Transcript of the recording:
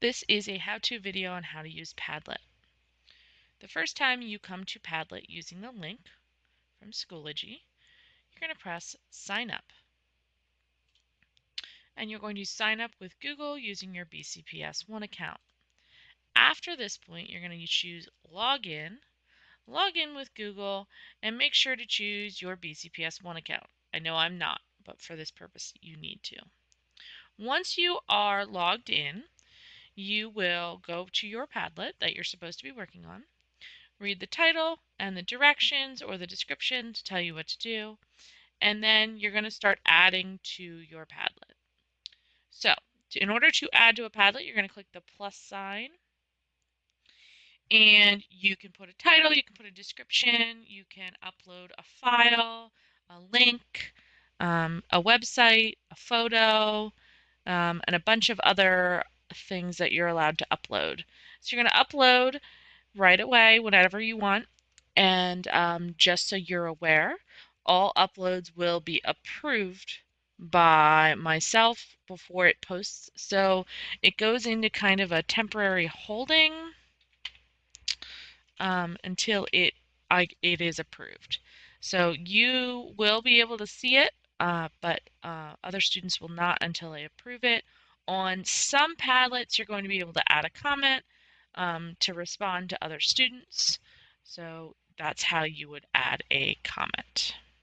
This is a how-to video on how to use Padlet. The first time you come to Padlet using the link from Schoology, you're going to press Sign Up. And you're going to sign up with Google using your BCPS1 account. After this point, you're going to choose Login with Google, and make sure to choose your BCPS1 account. I know I'm not, but for this purpose, you need to. Once you are logged in, you will go to your Padlet that you're supposed to be working on. Read the title and the directions or the description to tell you what to do, and then you're going to start adding to your Padlet. So, in order to add to a Padlet, you're going to click the plus sign, and you can put a title, you can put a description, you can upload a file, a link, a website, a photo, and a bunch of other things that you're allowed to upload. So you're going to upload right away whenever you want. And just so you're aware, all uploads will be approved by myself before it posts. So it goes into kind of a temporary holding until it is approved. So you will be able to see it, but other students will not until they approve it. On some Padlets, you're going to be able to add a comment to respond to other students. So that's how you would add a comment.